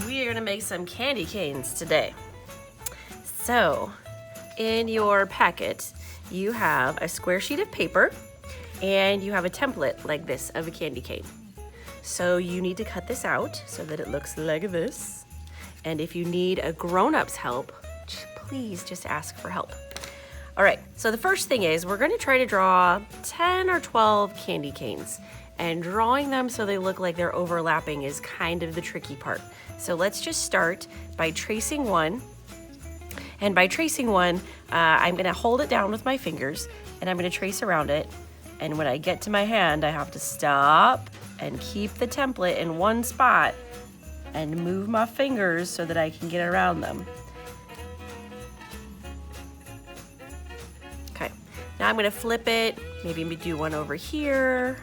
we are gonna make some candy canes today. So, in your packet, you have a square sheet of paper and you have a template like this of a candy cane. So you need to cut this out so that it looks like this. And if you need a grown-up's help, please just ask for help. All right, so the first thing is we're gonna try to draw 10 or 12 candy canes. And drawing them so they look like they're overlapping is kind of the tricky part. So let's just start by tracing one. And by tracing one, I'm gonna hold it down with my fingers and I'm gonna trace around it. And when I get to my hand, I have to stop and keep the template in one spot and move my fingers so that I can get around them. Okay, now I'm gonna flip it. Maybe do one over here.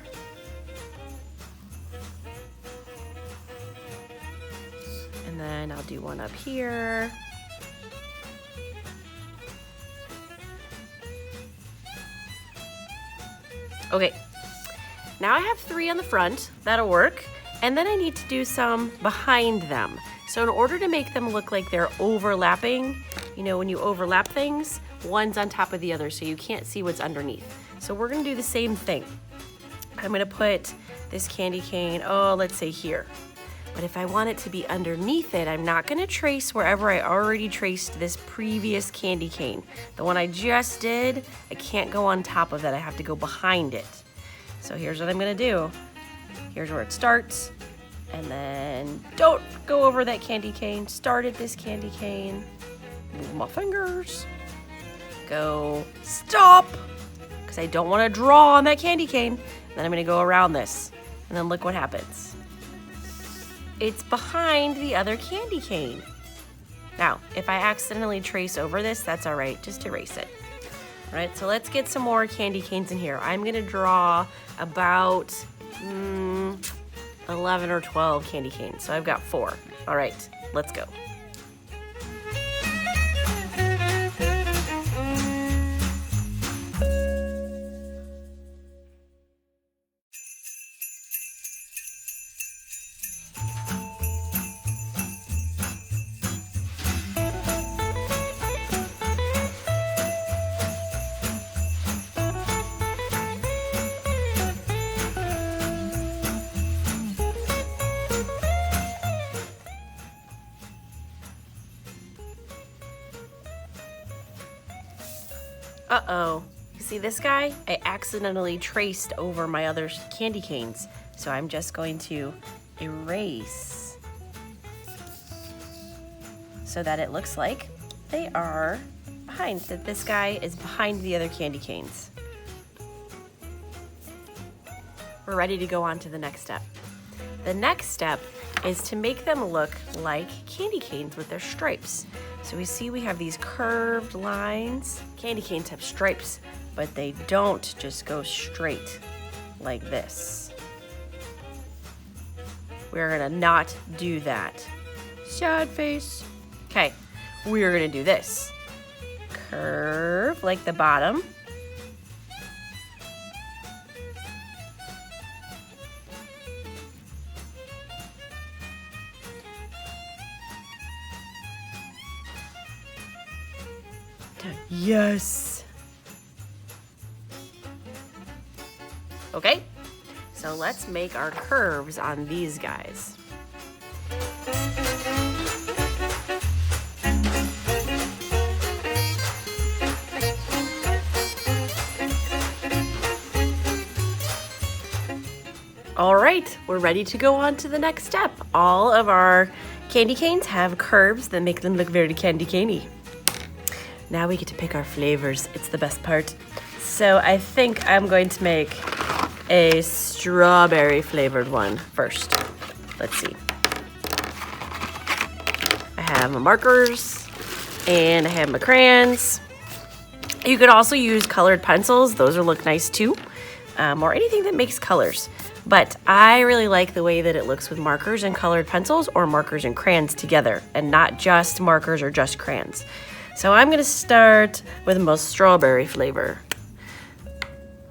And then I'll do one up here. Okay, now I have 3 on the front, that'll work. And then I need to do some behind them. So in order to make them look like they're overlapping, you know, when you overlap things, one's on top of the other so you can't see what's underneath. So we're gonna do the same thing. I'm gonna put this candy cane, let's say here. But if I want it to be underneath it, I'm not gonna trace wherever I already traced this previous candy cane. The one I just did, I can't go on top of that, I have to go behind it. So here's what I'm gonna do. Here's where it starts, and then don't go over that candy cane. Start at this candy cane, move my fingers, go stop, because I don't wanna draw on that candy cane. Then I'm gonna go around this, and then look what happens. It's behind the other candy cane. Now, if I accidentally trace over this, that's all right, just erase it. All right, so let's get some more candy canes in here. I'm gonna draw about 11 or 12 candy canes, so I've got 4. All right, let's go. Uh-oh, you see this guy? I accidentally traced over my other candy canes. So I'm just going to erase so that it looks like they are behind, that this guy is behind the other candy canes. We're ready to go on to the next step. The next step is to make them look like candy canes with their stripes. So we see we have these curved lines. Candy canes have stripes, but they don't just go straight like this. We're gonna not do that. Sad face. Okay, we're gonna do this. Curve like the bottom. Yes. Okay, so let's make our curves on these guys. All right, we're ready to go on to the next step. All of our candy canes have curves that make them look very candy caney. Now we get to pick our flavors. It's the best part. So I think I'm going to make a strawberry flavored one first. Let's see. I have my markers and I have my crayons. You could also use colored pencils. Those will look nice too. Or anything that makes colors. But I really like the way that it looks with markers and colored pencils, or markers and crayons together, and not just markers or just crayons. So I'm gonna start with my strawberry flavor.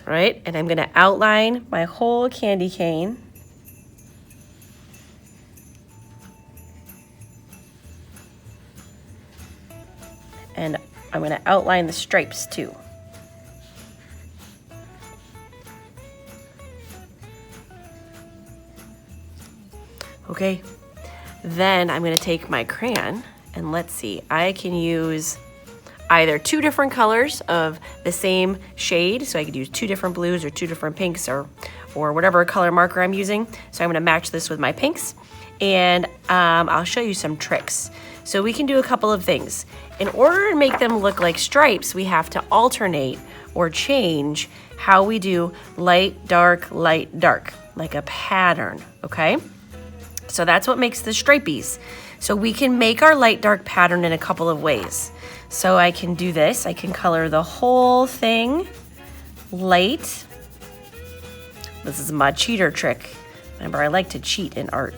All right, and I'm gonna outline my whole candy cane. And I'm gonna outline the stripes too. Okay, then I'm gonna take my crayon and let's see, I can use either 2 different colors of the same shade. So I could use 2 different blues or 2 different pinks or whatever color marker I'm using. So I'm gonna match this with my pinks and I'll show you some tricks. So we can do a couple of things. In order to make them look like stripes, we have to alternate or change how we do light, dark, like a pattern, okay? So that's what makes the stripies. So we can make our light, dark pattern in a couple of ways. So I can do this, I can color the whole thing light. This is my cheater trick. Remember, I like to cheat in art.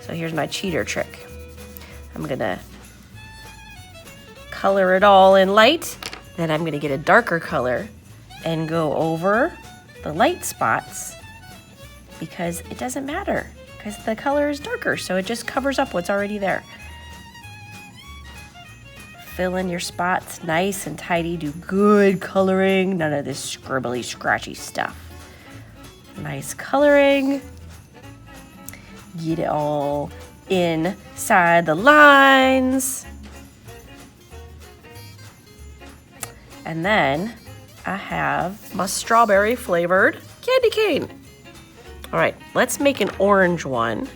So here's my cheater trick. I'm gonna color it all in light, then I'm gonna get a darker color and go over the light spots because it doesn't matter because the color is darker, so it just covers up what's already there. Fill in your spots nice and tidy, do good coloring, none of this scribbly, scratchy stuff. Nice coloring. Get it all inside the lines. And then I have my strawberry flavored candy cane. All right, let's make an orange one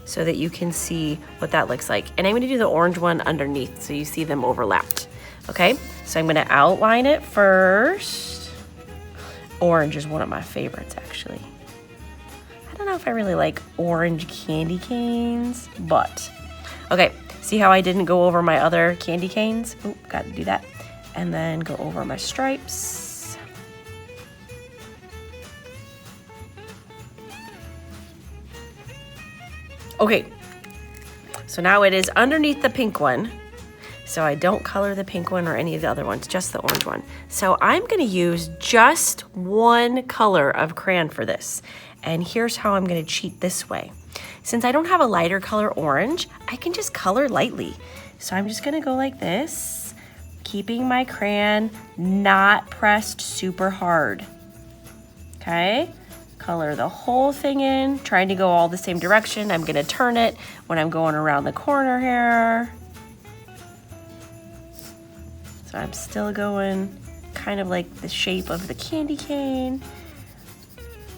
so that you can see what that looks like. And I'm gonna do the orange one underneath so you see them overlapped. Okay, so I'm gonna outline it first. Orange is one of my favorites, actually. I don't know if I really like orange candy canes, but okay, see how I didn't go over my other candy canes? Oh, got to do that. And then go over my stripes. Okay, so now it is underneath the pink one. So I don't color the pink one or any of the other ones, just the orange one. So I'm gonna use just one color of crayon for this. And here's how I'm gonna cheat this way. Since I don't have a lighter color orange, I can just color lightly. So I'm just gonna go like this, keeping my crayon not pressed super hard. Okay? Color the whole thing in, trying to go all the same direction. I'm gonna turn it when I'm going around the corner here. So I'm still going kind of like the shape of the candy cane.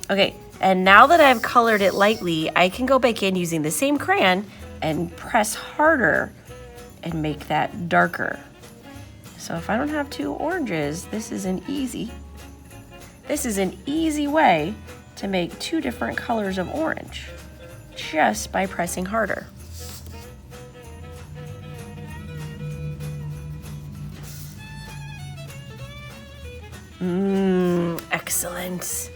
Okay, and now that I've colored it lightly, I can go back in using the same crayon and press harder and make that darker. So if I don't have 2 oranges, this is an easy way to make 2 different colors of orange just by pressing harder. Excellent.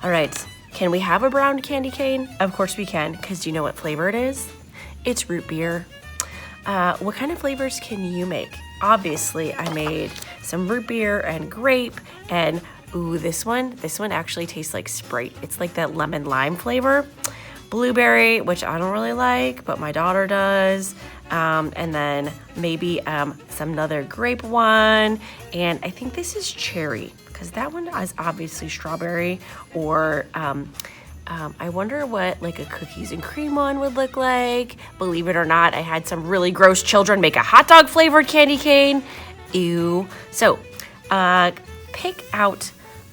All right, can we have a brown candy cane? Of course we can, because do you know what flavor it is? It's root beer. What kind of flavors can you make? Obviously, I made some root beer and grape and ooh, this one actually tastes like Sprite. It's like that lemon lime flavor. Blueberry, which I don't really like, but my daughter does. And then maybe some other grape one. And I think this is cherry because that one is obviously strawberry or I wonder what like a cookies and cream one would look like. Believe it or not, I had some really gross children make a hot dog flavored candy cane. Ew. So pick out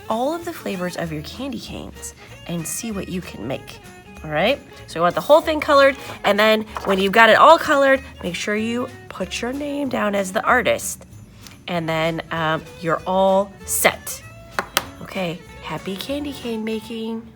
all of the flavors of your candy canes and see what you can make. All right, so we want the whole thing colored, and then when you've got it all colored, make sure you put your name down as the artist, and then you're all set. Okay, happy candy cane making.